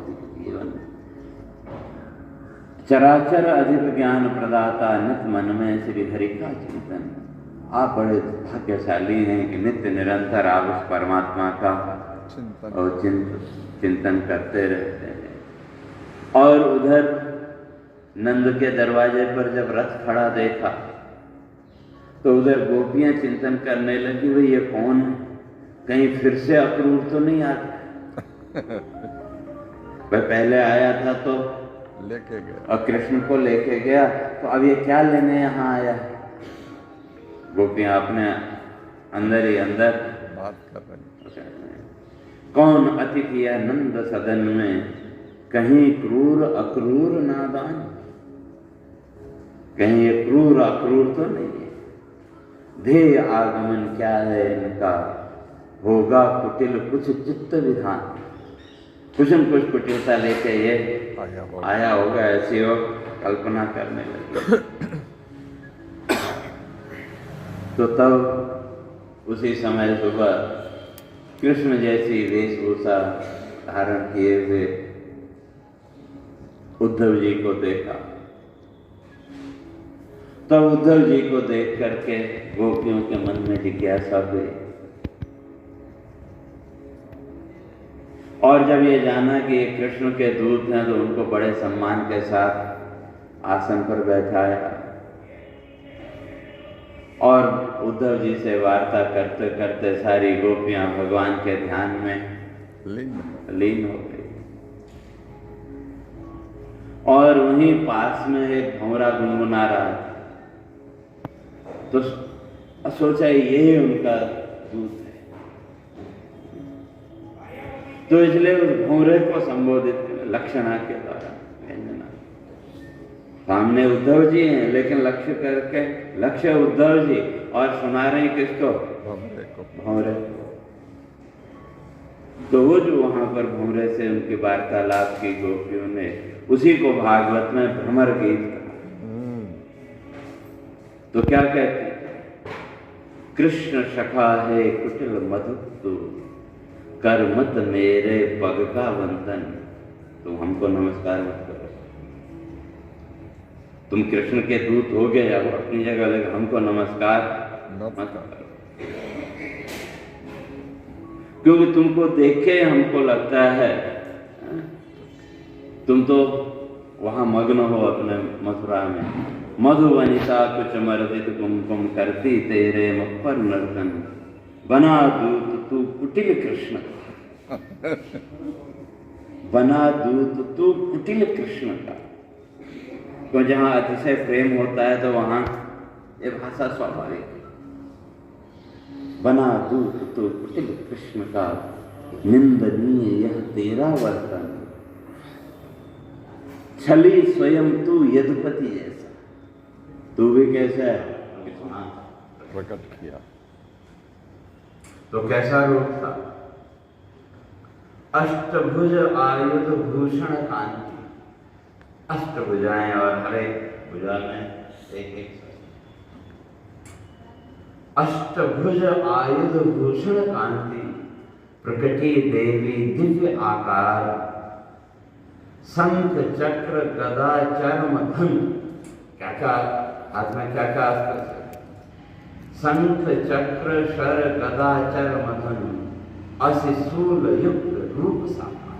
भौतिक जीवन। चराचर अधिक ज्ञान प्रदाता नित मन में श्री हरि का चिंतन। आप बड़े भाग्यशाली हैं कि नित्य निरंतर आप उस परमात्मा का और चिंतन करते रहते हैं। और उधर नंद के दरवाजे पर जब रथ खड़ा देखा तो उधर गोपियां चिंतन करने लगी, भाई ये कौन है, कहीं फिर से अक्रूर तो नहीं आता। वह पहले आया था तो लेके गया और कृष्ण को लेके गया, तो अब ये क्या लेने यहाँ आया। गोपियां अपने अंदर ही अंदर बात कर रही हैं। कौन अतिथि है नंद सदन में, कहीं क्रूर अक्रूर नादान। कहीं ये क्रूर अक्रूर तो नहीं है। ध्येय आगमन क्या है इनका, होगा कुटिल कुछ चित्त विधान। कुछ न कुछ कुटिलता लेके ये आया होगा, ऐसी वो कल्पना करने लगे। तो तब उसी समय सुबह कृष्ण जैसी वेशभूषा धारण किए हुए उद्धव जी को देखा। तब उद्धव जी को देख करके गोपियों के मन में जिज्ञासा हुई, और जब ये जाना कि ये कृष्ण के दूत हैं तो उनको बड़े सम्मान के साथ आसन पर बैठाया और उद्धव जी से वार्ता करते करते सारी गोपियां भगवान के ध्यान में लीन हो गई। और वहीं पास में एक भंवरा गुनगुना रहा था, तो सोचा ये उनका दूत है, तो इसलिए उस भंवरे को संबोधित लक्षणा के द्वारा व्यंजना। सामने उद्धव जी हैं लेकिन लक्ष्य उद्धव जी, और सुना रहे हैं किसको, भंवरे को। तो वो जो वहां पर भंवरे से उनकी वार्तालाप की गोपियों ने, उसी को भागवत में भ्रमर गीत कहा। तो क्या कहते हैं, कृष्ण सखा है कुटिल मधुतु, कर मत मेरे पग का वंदन। तुम हमको नमस्कार मत करो, तुम कृष्ण के दूत हो गए, अब अपनी जगह लेकर हमको नमस्कार मत करो। क्योंकि तुमको देखे हमको लगता है तुम तो वहां मग्न हो अपने मथुरा में। मधुवनिता कुछ मर्दित कुमकुम करती, तेरे मुख पर नर्तन बना दूत तू कुटिल कृष्ण। बना दूत तू कुटिल कृष्ण का। तो जहां अतिशय प्रेम होता है तो वहां ये भाषा स्वाभाविक है। बना दूत तू कुटिल कृष्ण का, निंदनीय यह तेरा वर्तन। छली स्वयं तू यदुपति जैसा। तू भी कैसा है प्रकट किया। तो कैसा रूप था, अष्टभुज आयुध भूषण कांति। अष्टभुजाएं और हर एक भुजा में एक अष्टभुज आयुध भूषण कांति, प्रकटी देवी दिव्य आकार। शंख चक्र गदा चर्म धन। क्या क्या हाथ में क्या क्या अस्त्र, शंख चक्र शर गदा चर्म धन, असिशूल युक्त रूप सामान।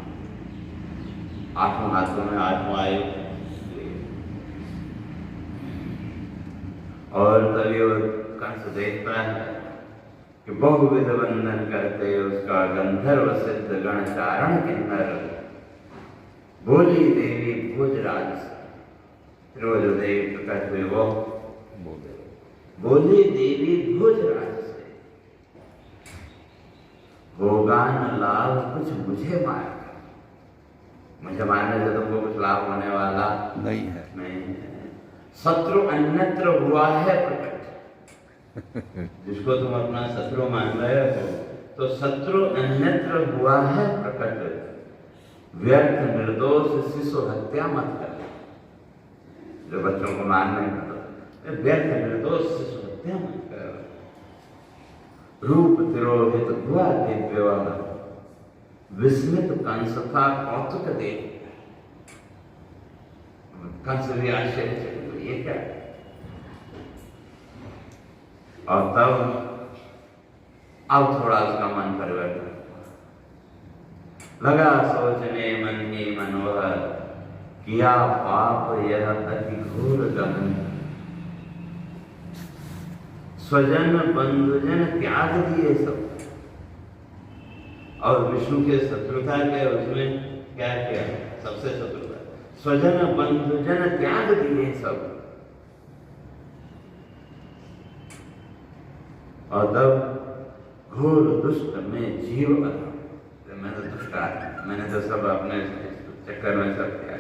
आठों हाथों में आठों आयुध। और तभी वो कंस देखता है कि बहुविध वंदन करते उसका गंधर्व सिद्ध गण चारण किन्नर। बोली देवी भोजराज से, रोज देवी प्रकट हुए वो बोली देवी भोजराज से, होगा न लाभ कुछ मुझे मार। मुझे मारने से तुमको कुछ लाभ होने वाला नहीं है। शत्रु अन्यत्र हुआ है प्रकट। जिसको तुम अपना शत्रु मान रहे हो तो शत्रु अन्यत्र हुआ है प्रकट। व्यर्थ निर्दोष शिशु हत्या मत कर। जो बच्चों को मारने का व्यर्थ निर्दोष शिशु हत्या मत कर। रूप तिरोहित हुआ दिव्य विस्मित कंस था कौतुक देख, कंस भी आश्चर्य, ये क्या। और तब अब थोड़ा उसका मन परिवर्तन लगा, सोचने मन ही मनोहर, किया पाप यह अति घोर गहन, स्वजन बंधुजन त्याग दिए सब। और विष्णु के शत्रुता के उसमें क्या किया, सबसे शत्रुता, स्वजन बंधुजन त्याग दिए सब। और तब घोर दुष्ट में जीव बना, मैं तो दुष्ट आदमी, मैंने तो सब अपने चक्कर में सब किया।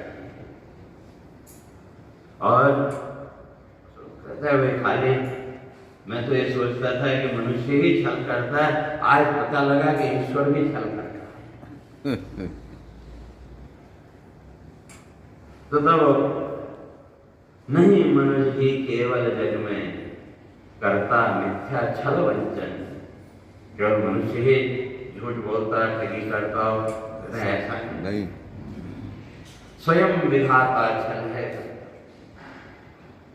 और कहता है भाई खाली मैं तो ये सोचता था कि मनुष्य ही छल करता है, आज पता लगा कि ईश्वर भी छल करता है। तो तब नहीं, मनुष्य ही केवल जग में करता मिथ्या छल वंचन, केवल मनुष्य ही झूठ बोलता ठगी करता हो, ऐसा नहीं, स्वयं विधाता छल है,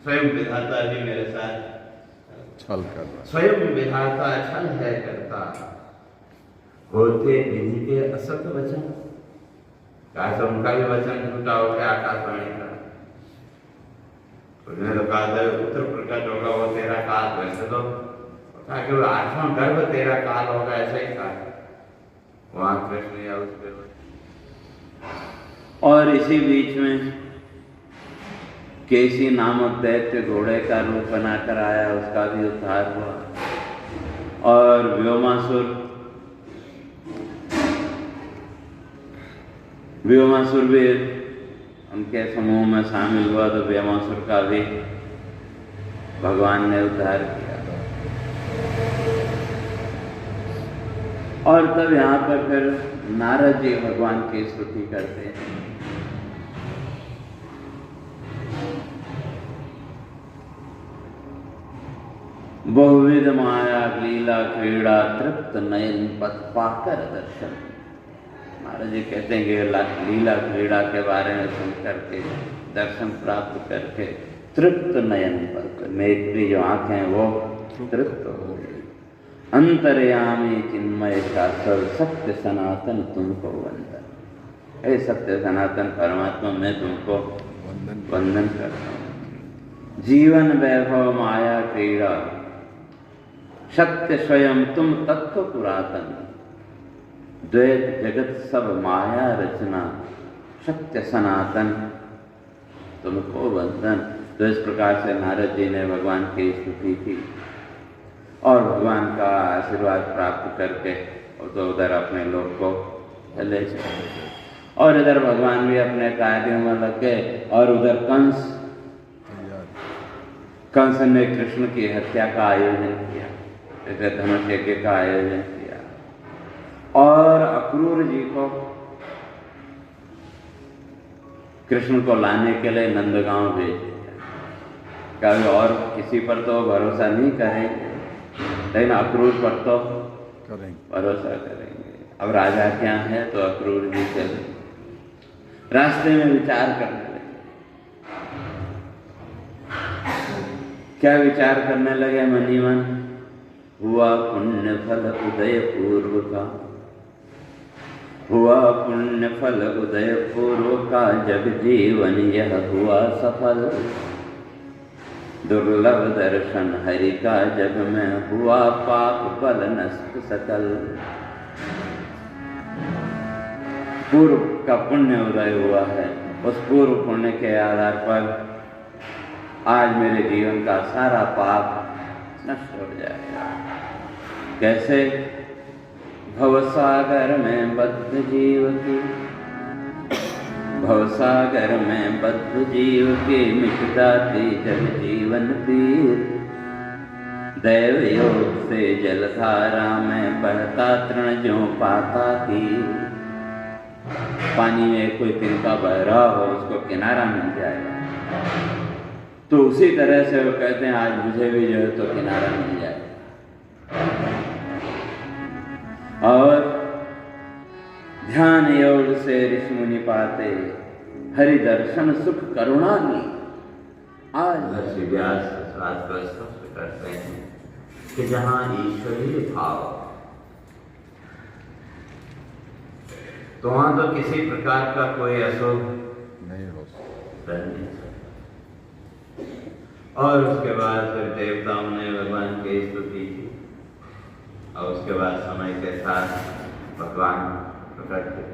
स्वयं विधाता भी मेरे साथ छल कर रहा, स्वयं विधाता छल है करता, होते विधि के असत वचन, कैसे उनका भी वचन झूठा हो गया आकाशवाणी का। उसने तो कहा था उत्तर प्रकट होगा वो तेरा काल, वैसे तो ताकि वो 8वां गर्भ तेरा काल होगा, ऐसे ही कहा वहां कृष्ण या उस पे। और इसी बीच में केसी नामक दैत्य घोड़े का रूप बनाकर आया, उसका भी उद्धार हुआ। और व्योमासुर भी उनके समूह में शामिल हुआ, तो व्योमासुर का भी भगवान ने उद्धार किया। और तब यहाँ पर फिर नारद जी भगवान की स्तुति करते हैं। बहुविध माया लीला क्रीड़ा तृप्त नयन पथ पाकर दर्शन। महाराज जी कहते हैं कि लीला क्रीड़ा के बारे में सुन करके, दर्शन प्राप्त करके तृप्त नयन पथ, मेरी जो आंखें हैं वो तृप्त हो गई। अंतर्यामी चिन्मय शाश्वत सत्य सनातन तुमको वंदन। हे सत्य सनातन परमात्मा, मैं तुमको वंदन करता हूँ। जीवन वैभव माया क्रीड़ा सत्य स्वयं तुम तत्व पुरातन, द्वैत जगत सब माया रचना, सत्य सनातन तुमको वंदन। तो इस प्रकार से नारद जी ने भगवान की स्तुति की और भगवान का आशीर्वाद प्राप्त करके तो उधर अपने लोग को चले गए। और इधर भगवान भी अपने कार्यों में लग गए। और उधर कंस ने कृष्ण की हत्या का आयोजन किया, धनुष यज्ञ का आयोजन किया। और अक्रूर जी को कृष्ण को लाने के लिए नंदगांव भेज दिया। कभी और किसी पर तो भरोसा नहीं करेंगे, लेकिन अक्रूर पर तो भरोसा करेंगे। अब राजा क्या है, तो अक्रूर जी चले। रास्ते में विचार करने लगे। क्या विचार करने लगे मन ही मन? हुआ पुण्य फल उदय पूर्व का, हुआ पुण्य फल उदय पूर्व का, जग जीवन यह हुआ सफल। दुर्लभ दर्शन हरि का जग में, हुआ पाप बल नष्ट सकल। पूर्व का पुण्य उदय हुआ है, उस पूर्व पुण्य के आधार पर आज मेरे जीवन का सारा पाप नष्ट हो जाएगा। कैसे? भवसागर में बद्ध जीव की, भवसागर में बद्ध जीव की, मिट जाती जग जीवन तीर। दैव योग से जलधारा में बहता तृण ज्यों पाता तीर। पानी में कोई तिनका बह रहा हो, उसको किनारा मिल जाएगा, तो उसी तरह से वो कहते हैं आज मुझे भी जो है तो किनारा मिल जाए। और मुनि पाते, हरि दर्शन सुख करुणा ली। आज महर्षि व्यास इस बात को स्पष्ट करते हैं कि जहां ईश्वरीय भाव, तो वहां तो किसी प्रकार का कोई अशुभ नहीं हो सकता। और उसके बाद फिर देवताओं ने भगवान की स्तुति की, और उसके बाद समय के साथ भगवान प्रकट हुए।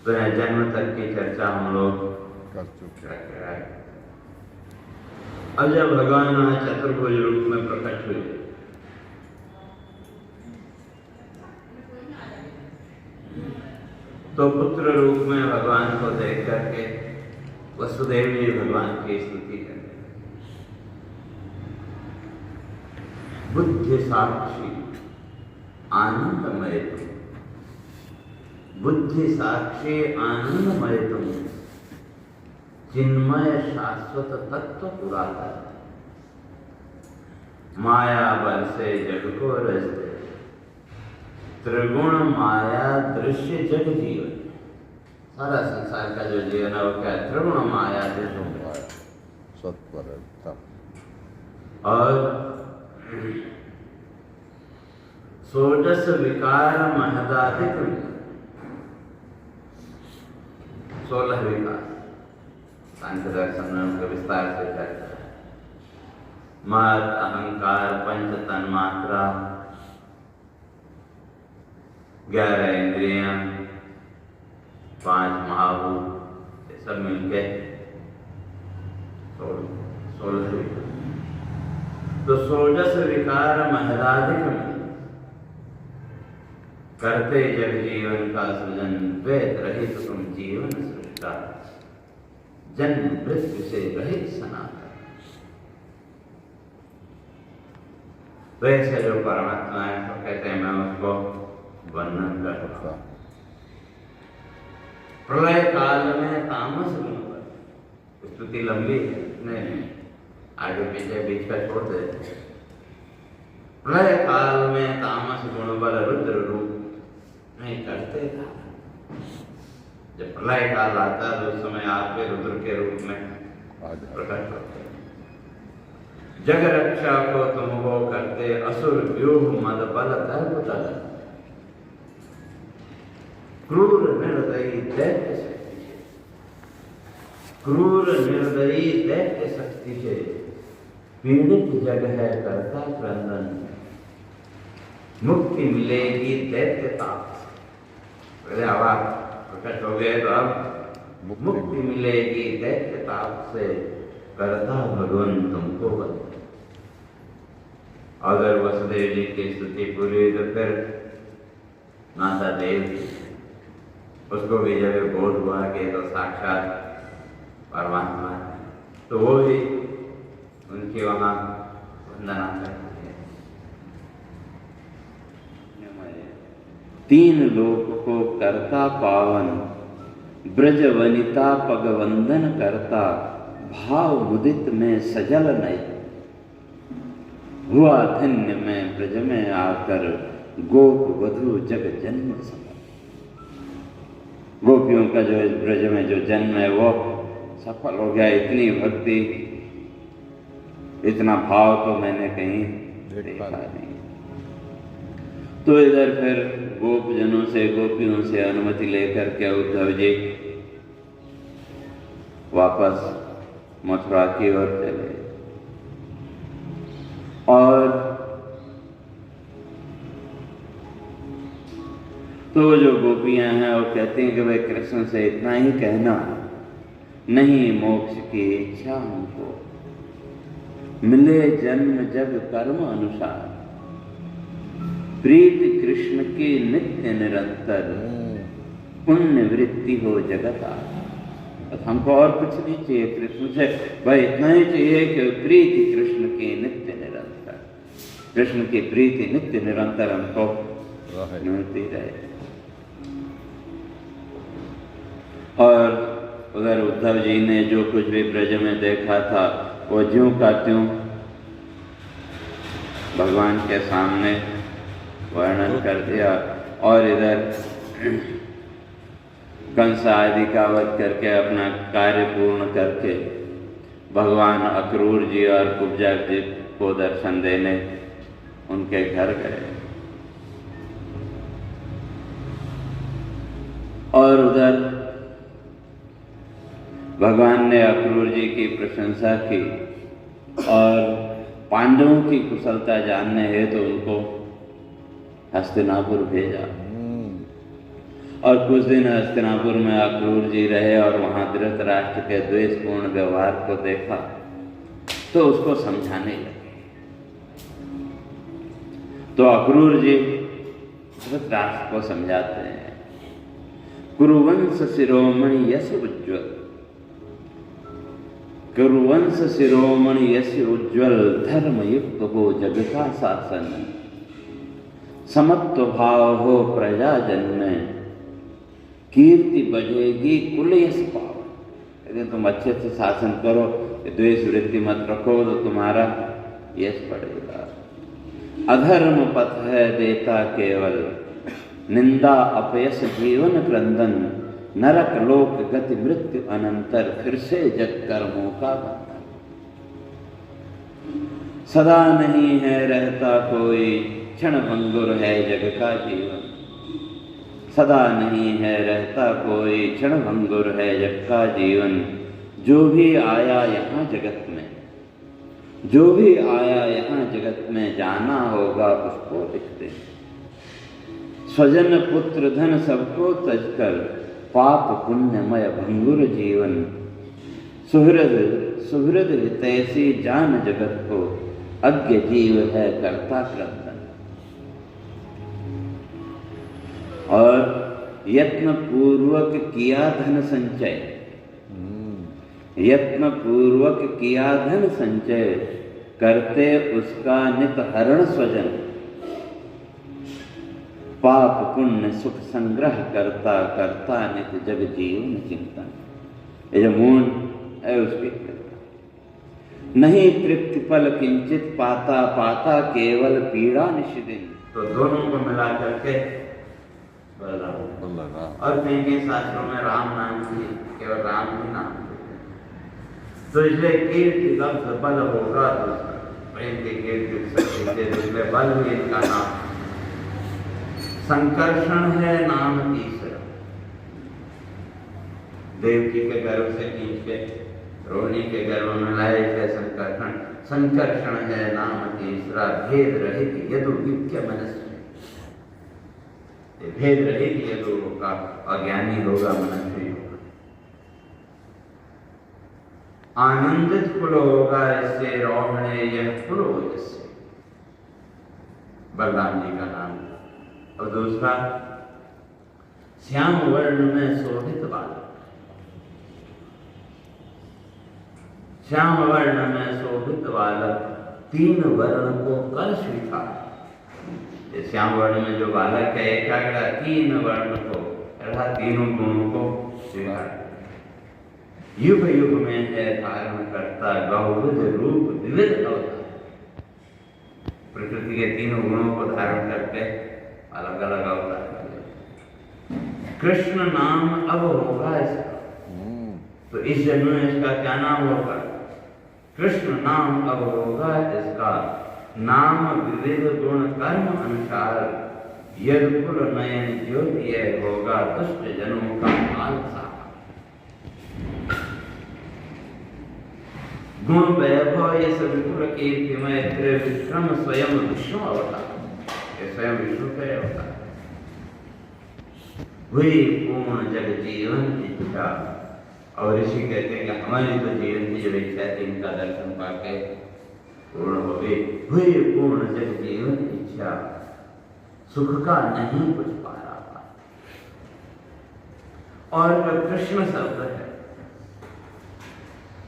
तो यह जन्म तक की चर्चा हम लोग कर चुके हैं। अब जब भगवान चतुर्भुज रूप में प्रकट हुए, तो पुत्र रूप में भगवान को देख करके वसुदेव जी भगवान की स्तुति करते हैं। बुद्धि साक्षी आनंदमय तुम, बुद्धि साक्षी आनंदमय तुम, चिन्मय शाश्वत तत्व पुरातन, माया बल से जग को रच दे, त्रिगुण माया दृश्य जग जीवन। सारा संसार का जो जीवन है वो क्या है? त्रिगुण माया दृश्य सत्वरता और षोडश विकार महदाधिक, 16 विकार सांख्य दर्शन में उनका विस्तार से चर्चा है। मद, अहंकार, पंच तन्मात्रा, 11 इंद्रियां, 5 महाभूत, ये सब मिलके 16 विकार। तो षोडश विकार महदाधिक में करते जग जीवन का सृजन, वेद रहित तुम जीवन सृष्टा, जन्म मृत्यु से रहित सनातन। वैसे जो परमात्मा है तो कहते हैं मैं उसको वर्णन करता हूं। प्रलय काल में तामस गुण पर, स्तुति लंबी है, नहीं आगे पीछे बीच का छोड़ देते। प्रलय काल में तामस गुण बल रुद्र रूप नहीं करते था। जब प्रलय काल आता है तो उस समय आप रुद्र के रूप में प्रकट होते। जग रक्षा को तुम वो करते, असुर व्यूह मद बल दर्प तल, क्रूर निर्दयी दैत्य शक्ति से, क्रूर निर्दयी दैत्य शक्ति से पीड़ित जग है करता क्रंदन, मुक्ति मिलेगी दैत्यता। पहले आवाज प्रकट हो गए तो अब मुक्ति मिलेगी दैत्यता से, करता भगवान तुमको बंद। अगर वसुदेव जी की स्तुति पूरी हुई तो फिर माता देव उसको भी जब बोध हुआ कि तो साक्षात परमात्मा है, तो वो भी उनकी वहां वंदना करते हैं। 3 लोक को करता पावन, ब्रज वनिता पग वंदन करता, भाव मुदित में सजल नहीं, हुआ धन्य में ब्रज में आकर, गोप वधु जग जन्म समझ। गोपियों का जो इस ब्रज में जो जन्म है वो सफल हो गया। इतनी भक्ति, इतना भाव तो मैंने कहीं देखा नहीं। तो इधर फिर गोपजनों से, गोपियों से अनुमति लेकर के उद्धव जी वापस मथुरा की ओर चले। और तो जो गोपियां हैं वो कहती हैं कि भाई कृष्ण से इतना ही कहना, नहीं मोक्ष की इच्छा हमको, मिले जन्म जग कर्म अनुसार, प्रीति कृष्ण की नित्य निरंतर, पुण्य वृत्ति हो जगत आ। तो हमको और कुछ नहीं चाहिए कृष्ण से, भाई इतना ही चाहिए कि प्रीति कृष्ण की नित्य निरंतर, कृष्ण की प्रीति नित्य निरंतर हमको मिलती रहे। और उधर उद्धव जी ने जो कुछ भी ब्रज में देखा था वो ज्यों का त्यों भगवान के सामने वर्णन कर दिया। और इधर कंस आदि का वध करके अपना कार्य पूर्ण करके भगवान अक्रूर जी और कुब्जा जी को दर्शन देने उनके घर गए और उधर भगवान ने अक्रूर जी की प्रशंसा की और पांडवों की कुशलता जानने हेतु तो उनको हस्तिनापुर भेजा और कुछ दिन हस्तिनापुर में अक्रूर जी रहे और वहां धृतराष्ट्र के द्वेषपूर्ण व्यवहार को देखा तो उसको समझाने लगे। तो अक्रूर जी धृतराष्ट्र को समझाते हैं, कुरुवंश शिरोमणि यश उज्ज्वल, कुरुवंश शिरोमणि यश उज्ज्वल, धर्मयुक्त हो जग का शासन, समत्व भाव हो प्रजा जन में, कीर्ति बढ़ेगी कुल यश पाओ। यदि तुम अच्छे से शासन करो, द्वेष वृत्ति मत रखो तो तुम्हारा यश बढ़ेगा। अधर्म पथ है देता केवल, निंदा अपयश जीवन क्रंदन, नरक लोक गति मृत्यु अनंतर, फिर से जग कर्मों का बंधन। सदा नहीं है रहता कोई, क्षण भंगुर है जग का जीवन, सदा नहीं है रहता कोई, क्षण भंगुर है जग का जीवन। जो भी आया यहाँ जगत में, जो भी आया यहाँ जगत में, जाना होगा उसको लिख दे। स्वजन पुत्र धन सबको तजकर, पाप पुण्यमय भंगुर जीवन, सुहृद सुहृद हितैषी जान जगत को, अज्ञ जीव है करता क्रंदन। और यत्न पूर्वक किया धन संचय, यत्न पूर्वक किया धन संचय, करते उसका नित हरण स्वजन, पाप पुण्य सुख संग्रह करता करता नित जग जीवन चिंतन। ये जो मून है उसकी नहीं तृप्ति फल किंचित पाता, पाता केवल पीड़ा निशिदिन। तो दोनों को मिला करके बलराम। और कहीं कहीं शास्त्रों में राम नाम ही, केवल राम ही नाम देते। तो इसलिए कीर्ति लब्ध बल होगा दूसरा, प्रेम की कीर्ति इसलिए बल भी इनका नाम। संकर्षण है नाम तीसरा, देवकी के गर्भ से खींच के रोहिणी के गर्भ में लाए थे संकर्षण। संकर्षण है नाम तीसरा, भेद रहित यदु विज्ञ मनस्वी, भेद रहित यदु होगा, अज्ञानी होगा मनस्वी होगा। आनंदित कुल होगा इससे, रोहणे यह कुल ओजस्से, बलराम जी का नाम। और दूसरा श्याम वर्ण में शोभित बालक, श्याम वर्ण में शोभित बालक, तीन वर्ण को कर स्वीकार। श्याम वर्ण में जो बालक है एकाग्र तीन वर्ण को अर्थात तीनों गुणों को स्वीकार, युग युग में है धारण करता, बहुविध रूप विविध अवतार। प्रकृति के तीनों गुणों को धारण करके अलग अलग अवतार। कृष्ण नाम अब होगा इसका, तो इस जन्म में इसका क्या नाम होगा? कृष्ण नाम अब होगा इसका, नाम विविध गुण कर्म अनुसार, यद कुल नयन ज्योति होगा, दुष्ट जनों का काल सा। गुण वैभव ये सभी कुल कीर्तिमय त्रिविक्रम स्वयं विष्णु अवतार, ये स्वयं विष्णु का अवतार। हुई पूर्ण जग जीवन इच्छा, और ऋषि कहते हैं कि हमारी तो जीवन की जो इच्छा थी इनका दर्शन पाके पूर्ण हो गई। हुई पूर्ण जग जीवन इच्छा, सुख का नहीं कुछ पा रहा। और कृष्ण शब्द है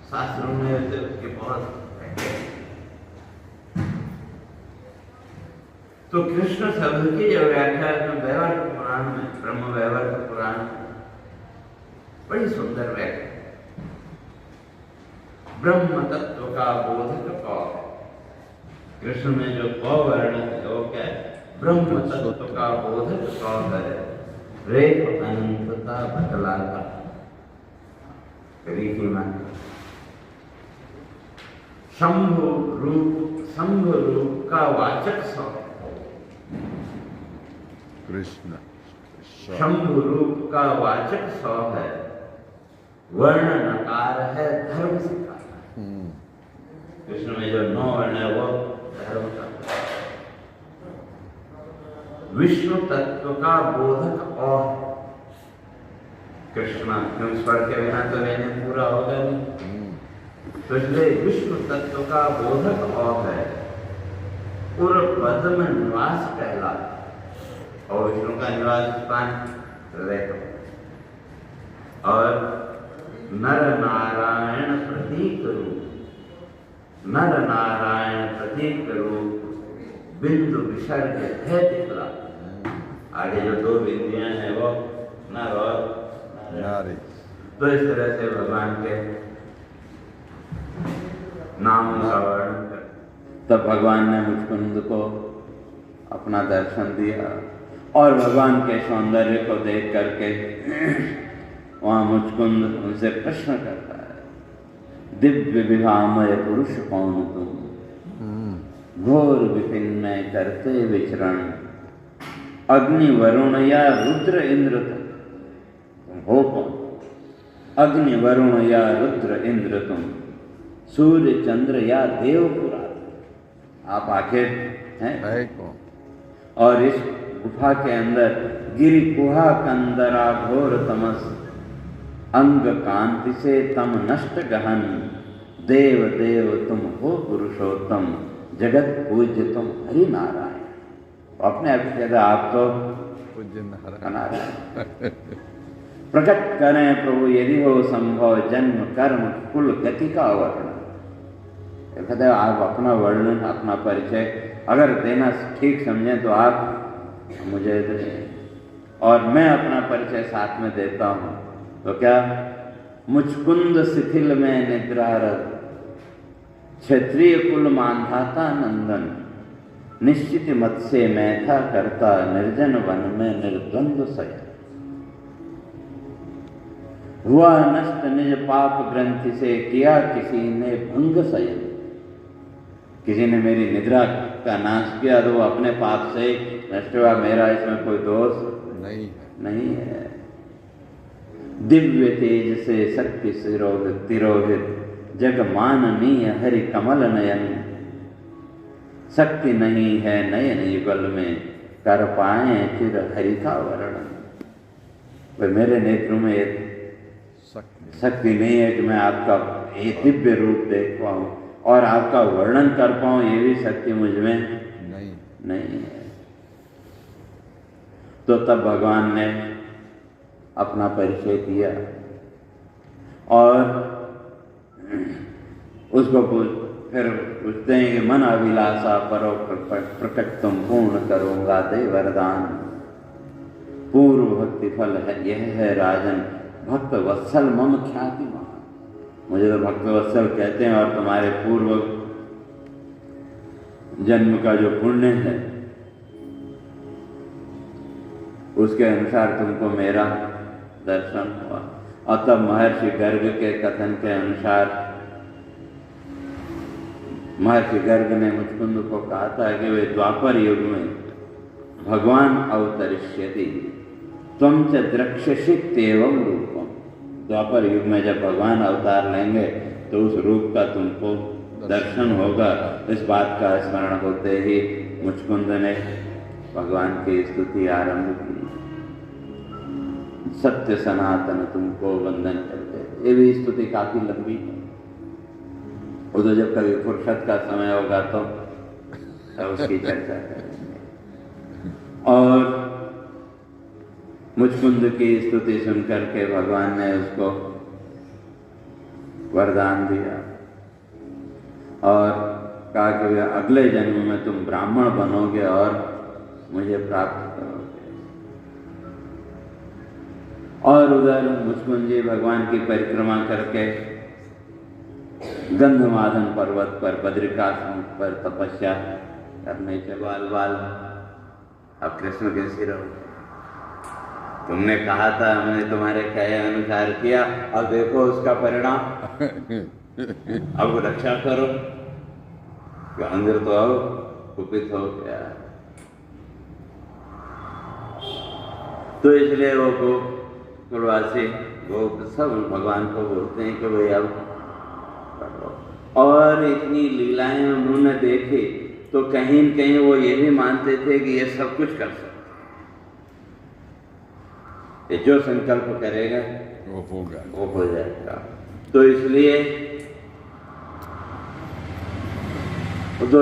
शास्त्रों में तो उसके बहुत, तो कृष्ण शब्द की जो व्याख्या है वैवर्त पुराण में, ब्रह्म वैवर्त पुराण में बड़ी सुंदर व्याख्या। ब्रह्म तत्व का बोधक कौ है। कृष्ण में जो कौ वर्ण है वो क्या है? ब्रह्म तत्व का बोधक कौ है, रेख अनंत बदलता बदलाता रीतिमान शंभु रूप का वाचक सौ कृष्ण शंभु रूप का वाचक सौ है, वर्ण नकार है, धर्म सिखाता है। कृष्ण में जो 9 वर्ण है वो धर्म का, विष्णु तत्व का बोधक और कृष्ण क्यों स्वर के बिना तो मैंने पूरा होगा नहीं, तो इसलिए विष्णु तत्व का बोधक और है, पूर्व पद में निवास कहलाता और विष्णु का निवास स्थान हृदय और नर नारायण प्रतीक रूप, नर नारायण प्रतीक रूप बिंदु विसर्ग है दिखला। आगे जो 2 बिंदियां हैं वो नर और नारी, तो इस तरह से भगवान के नाम का वर्णन कर। तब भगवान ने मुचकुंद को अपना दर्शन दिया और भगवान के सौंदर्य को देख करके वहां मुचकुंद उनसे प्रश्न करता है, दिव्य विभामय पुरुष कौन तुम, घोर विपिन में करते विचरण, अग्नि वरुण या रुद्र इंद्र तुम हो कौन, अग्नि वरुण या रुद्र इंद्र तुम, सूर्य चंद्र या देव पुराण, आप आखिर हैं कौन। और इस गुफा के अंदर गिरि गुहा कंदरा घोर तमस, अंग कांति से तम नष्ट गहन, देव देव तुम हो पुरुषोत्तम, जगत पूज्य तुम हरि नारायण। अपने आप कहता आप तो पूज्य नारायण। प्रकट करें प्रभु यदि हो संभव, जन्म कर्म कुल गति का वर्णन। कहते हैं आप अपना वर्णन अपना परिचय अगर देना ठीक समझें तो आप मुझे दें और मैं अपना परिचय साथ में देता हूँ। तो क्या, मुचकुंद शिथिल में निद्रारत, क्षत्रिय कुल मानधाता नंदन, निश्चित मत से मैं था करता, निर्जन वन में निर्द्वंद शयन, हुआ नष्ट निज पाप ग्रंथि से, किया किसी ने भंग शयन। किसी ने मेरी निद्रा का नाश किया तो वो अपने पाप से नष्ट हुआ, मेरा इसमें कोई दोष नहीं है। दिव्य तेज से शक्ति सिरोहित तिरोहित, जग माननीय हरि कमल नयन, शक्ति नहीं है नयन युगल में, कर पाए चिर हरि का वर्णन। भाई मेरे नेत्रों में शक्ति नहीं है कि मैं आपका ये दिव्य रूप देख पाऊं और आपका वर्णन कर पाऊं, ये भी शक्ति मुझ में नहीं है। तो तब भगवान ने अपना परिचय दिया और उसको फिर पूछते हैं कि मन अभिलाषा परो प्रकट तुम पूर्ण करूंगा दे वरदान, पूर्व भक्ति फल है यह है राजन, भक्त वत्सल मम ख्याति महान। मुझे तो भक्त वत्सल कहते हैं और तुम्हारे पूर्व जन्म का जो पुण्य है उसके अनुसार तुमको मेरा दर्शन हुआ। और तब महर्षि गर्ग के कथन के अनुसार महर्षि गर्ग ने मुचकुंद को कहा था कि वे द्वापर युग में भगवान अवतरिष्यति त्वं च द्रक्ष्यसित्येवं रूपम। द्वापर युग में जब भगवान अवतार लेंगे तो उस रूप का तुमको दर्शन होगा। इस बात का स्मरण होते ही मुचकुंद ने भगवान की स्तुति आरंभ की। सत्य सनातन तुमको वंदन करते। ये भी स्तुति काफी लंबी है, वो तो जब कभी फुर्सत का समय होगा तो उसकी चर्चा करेंगे। और मुचकुंद की स्तुति सुनकर के भगवान ने उसको वरदान दिया और कहा कि अगले जन्म में तुम ब्राह्मण बनोगे और मुझे प्राप्त करोगे। और उधर मुचकुंद जी भगवान की परिक्रमा करके गंधमादन पर्वत पर बद्रिकाश्रम पर तपस्या करने के बाल अब कृष्ण के सिर तुमने कहा था, हमने तुम्हारे कहे अनुसार किया, अब देखो उसका परिणाम। अब रक्षा करो। अंदर तो आओ, कुपित हो गया। तो इसलिए वो कुलवासी गोप सब भगवान को बोलते हैं कि भाई अब करो। और इतनी लीलाएं उन्होंने देखी तो कहीं न कहीं वो ये भी मानते थे कि ये सब कुछ कर सकते, ये जो संकल्प करेगा वो होगा, वो हो जाएगा। तो इसलिए जो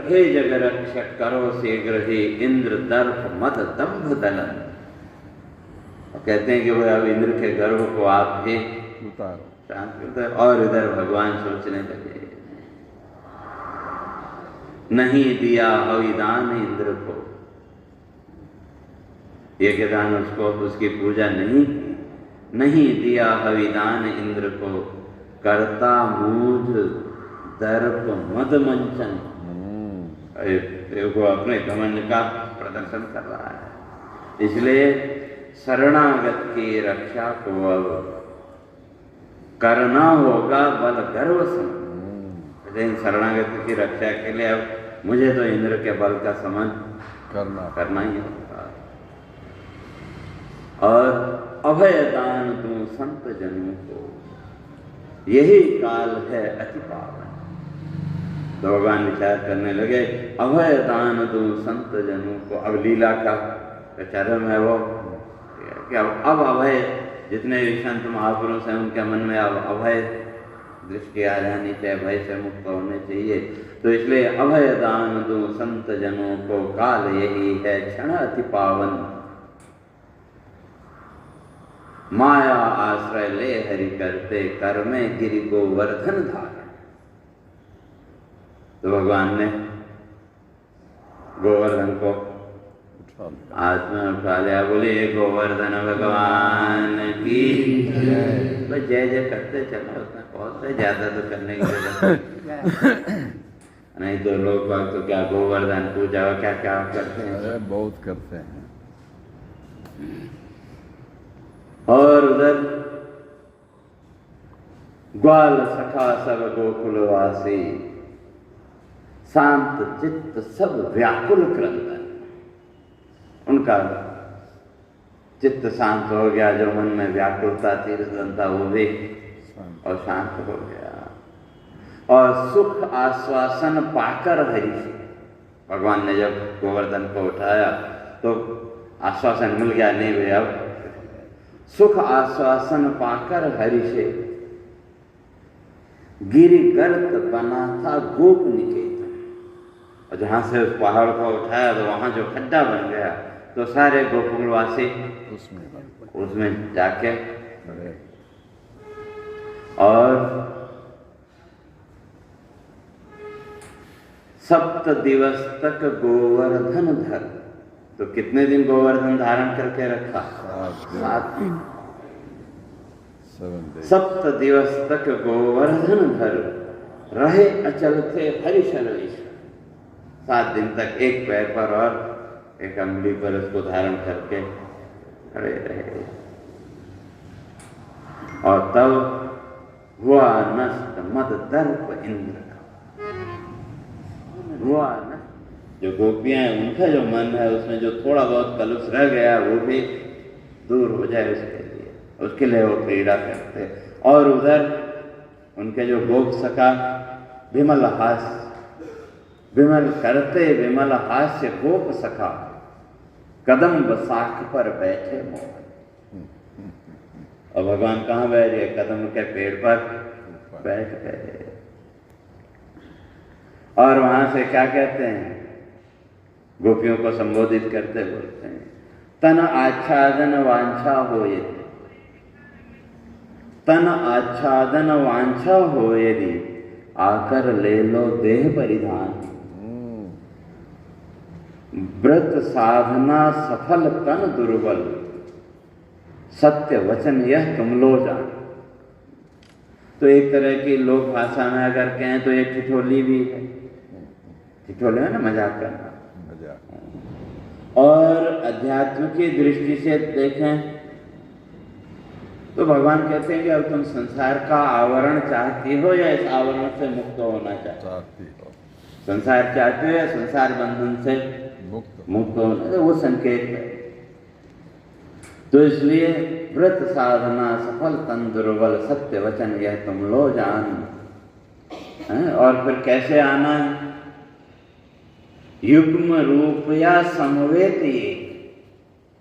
हे जग रक्षक करो शीघ्र ही इंद्र दर्प मद दंभ दलन। कहते हैं कि वो अब इंद्र के गर्व को आप ही उतारो, शांत करते। और इधर भगवान सोचने लगे, नहीं दिया हविदान इंद्र को, ये दान उसको उसकी पूजा नहीं दिया हविदान इंद्र को, करता मूझ दर्प मद मंचन। वो अपने घमंड का प्रदर्शन कर रहा है। इसलिए शरणागत की रक्षा को अब करना होगा बल गर्व से। लेकिन शरणागत की रक्षा के लिए अब मुझे तो इंद्र के बल का समन करना ही होगा। और अभय दान दूं संत जनों को, यही काल है अति पावन। तो भगवान विचार करने लगे, अभय दान दूं संत जनों को। अब लीला का चरम है वो कि अब अभय, जितने भी संत महापुरुष हैं उनके मन में अब अभय दृष्टि आ जानी चाहिए, भय से मुक्त होने चाहिए। तो इसलिए अभय दान दूं संत जनों को, काल यही है क्षण अति पावन। माया आश्रय ले हरि करते, कर में गिरि गोवर्धन धारण। तो भगवान ने गोवर्धन को हाथ में उठा लिया। बोलिए गोवर्धन भगवान की बस जय जय करते चलो, उतना बहुत है, ज्यादा तो करने की जरूरत नहीं। तो लोग बाग तो क्या गोवर्धन पूजा क्या क्या करते हैं, अरे बहुत करते हैं। और उधर ग्वाल सखा सब गोकुलवासी, शांत चित्त सब व्याकुल क्रंदन। उनका चित्त शांत हो गया, जो मन में व्याकुलता थी, था वो भी और शांत हो गया। और सुख आश्वासन पाकर हरि से, भगवान ने जब गोवर्धन को उठाया तो आश्वासन मिल गया, नहीं भैया अब सुख आश्वासन पाकर हरि से, गिरिगर्त बना था गोप निकेतन। और जहां से उस पहाड़ को उठाया तो वहां जो खड्डा बन गया, तो सारे गोकुलवासी उसमें जाके और सप्त दिवस तक गोवर्धन धर। तो कितने दिन गोवर्धन धारण करके रखा? 7 दिन। सप्त दिवस तक गोवर्धन धर, रहे अचल थे हरि शरणेश्वर। 7 दिन तक एक पैर पर और एक अंगुली पर उसको धारण करके खड़े रहे। और तब हुआ नष्ट मद दर्प इंद्र का। हुआ न, जो गोपियां हैं उनका जो मन है उसमें जो थोड़ा बहुत कलुष रह गया वो भी दूर हो जाए, उसके लिए वो क्रीड़ा करते। और उधर उनके जो गोप सखा विमल हास्य, विमल करते विमल हास्य गोप सखा, कदम्ब शाख पर बैठे मोहन। और भगवान कहाँ बैठ गए? कदम्ब के पेड़ पर बैठ गए। और वहां से क्या कहते हैं? गोपियों को संबोधित करते बोलते हैं, तन आच्छादन वांछा हो यदि, तन आच्छादन वांछा हो यदि, आकर ले लो देह परिधान। व्रत साधना सफल तन दुर्बल, सत्य वचन यह तुम लो जान। तो एक तरह की लोक भाषा में अगर कहें तो एक ठिठोली भी है। ठिठोली है ना, मजाक करना। और अध्यात्म की दृष्टि से देखें तो भगवान कहते हैं कि अब तुम संसार का आवरण चाहती हो या इस आवरण से मुक्त होना चाहती हो? संसार चाहते हो या संसार बंधन से मुक्त होना? वो संकेत है। तो इसलिए व्रत साधना सफल तन दुर्बल सत्य वचन यह तुम लो जान। और फिर कैसे आना है? युग्म रूप या समवेत एक,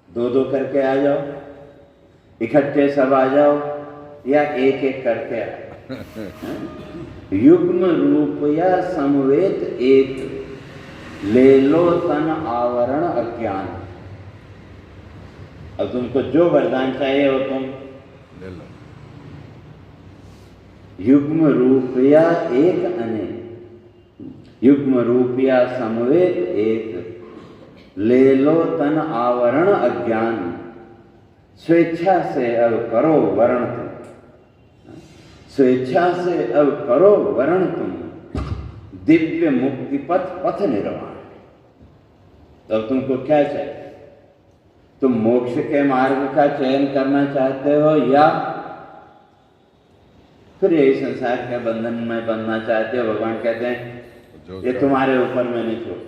दो दो करके आ जाओ, इकट्ठे सब आ जाओ, या एक एक करके आओ। युग्म रूप या समवेत एक, ले लो तन आवरण अज्ञान। अब तुमको जो वरदान चाहिए वो तुम ले लो। युग्म रूप या एक अनेक, युग्म रूप या समवेत एक, ले लो तन आवरण अज्ञान। स्वेच्छा से अब करो वरण तुम, स्वेच्छा से अब करो वरण तुम, दिव्य मुक्ति पथ पथ निर्वाण। तब तुमको क्या चाहिए? तुम मोक्ष के मार्ग का चयन करना चाहते हो या फिर यही संसार के बंधन में बनना चाहते हो? भगवान कहते हैं ये तुम्हारे ऊपर में नहीं छोड़।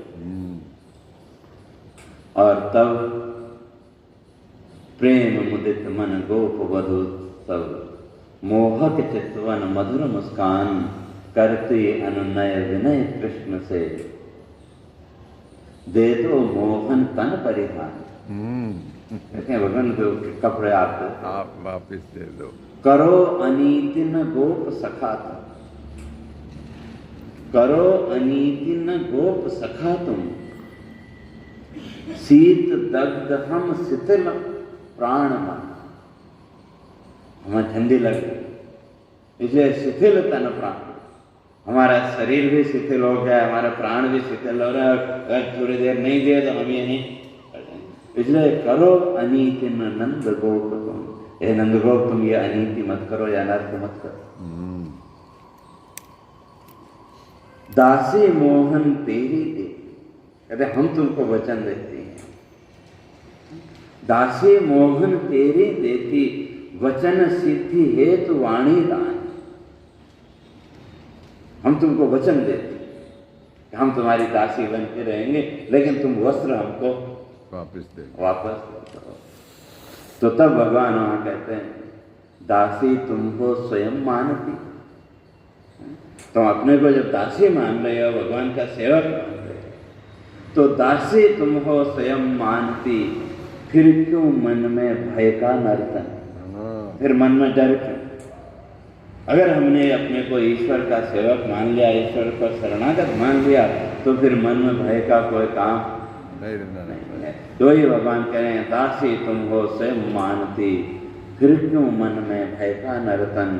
और तब प्रेम मुदित मन गोप वधु सब, मोहक चितवन मधुर मुस्कान, करती अनुनय विनय कृष्ण से, दे दो मोहन तन परिहार। कहते हैं भगवान को कपड़े आप वापिस दे दो। करो अनीति न गोप सखा तुम, करो अनीति न गोप सखा तुम, शीत दग्ध हम शिथिल प्राण मन। हमें ठंडी लग रही इसलिए शिथिल तन प्राण, हमारा शरीर भी शिथिल हो गया, हमारा प्राण भी शिथिल हो रहा है। अगर थोड़ी देर नहीं दिए तो हम यहीं, इसलिए करो अनीति न नंद गोप तुम। हे नंद गोप तुम ये अनीति मत करो या अनर्थ मत करो। दासी मोहन तेरी दे, कहते हम तुमको वचन देते हैं। दासी मोहन तेरी देती, वचन सिद्धि हेतु वाणी दान। हम तुमको वचन देते हम तुम्हारी दासी बन के रहेंगे, लेकिन तुम वस्त्र हमको वापस दो। तो तब भगवान वहां कहते हैं दासी तुम हो स्वयं मानती। तुम अपने को जब दासी मान रहे हो, भगवान का सेवक मान रहे हो, तो दासी तुम हो स्वयं मानती, फिर क्यों मन में भय का नर्तन? फिर मन में डर क्यों? अगर हमने अपने को ईश्वर का सेवक मान लिया, ईश्वर को शरणागत मान लिया, तो फिर मन में भय का कोई काम नहीं है। तो ही भगवान कह रहे हैं दासी तुम हो स्वयं मानती, फिर क्यों मन में भय का नर्तन,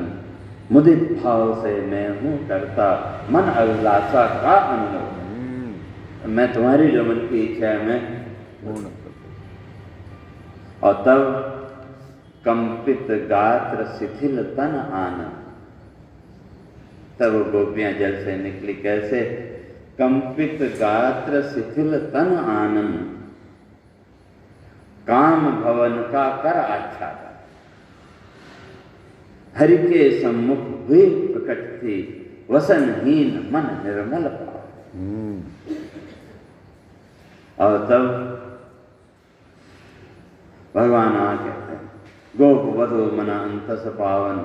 मुदित भाव से मैं हूँ करता, मन अभिलाषा का अनुभव। मैं तुम्हारी जो मन की इच्छा है मैं पूर्ण करता। और तब कंपित गात्र शिथिल तन आनंद, तब गोपियां जल से निकली। कैसे? कंपित गात्र शिथिल तन आनंद, काम भवन का कर आच्छादन, हरि के सम्मुख हुई प्रकट थी, वसनहीन मन निर्मल पाव। और तब भगवान आ कहते हैं गोप वधु मना अंतस पावन,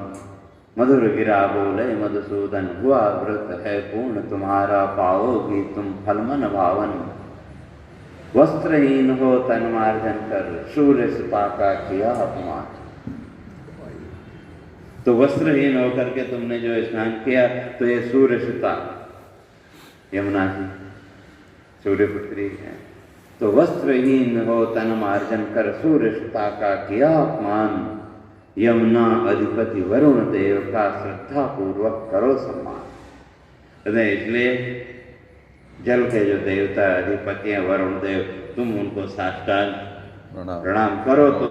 मधुर गिरा बोले मधुसूदन, हुआ व्रत है पूर्ण तुम्हारा, पाओगी तुम फल मन भावन। वस्त्रहीन हो तन मार्जन कर, सूर्य सिपा का किया अपमान। तो वस्त्रहीन होकर के तुमने जो स्नान किया, तो ये सूर्य सिपा यमुना जी सूर्य पुत्री है। तो वस्त्रहीन हो तन मार्जन कर, सूर्य सिपा का किया अपमान। यमुना अधिपति वरुण देव का श्रद्धा पूर्वक करो सम्मान। इसलिए जल के जो देवता अधिपति हैं वरुण देव, तुम उनको साष्टांग प्रणाम करो। तो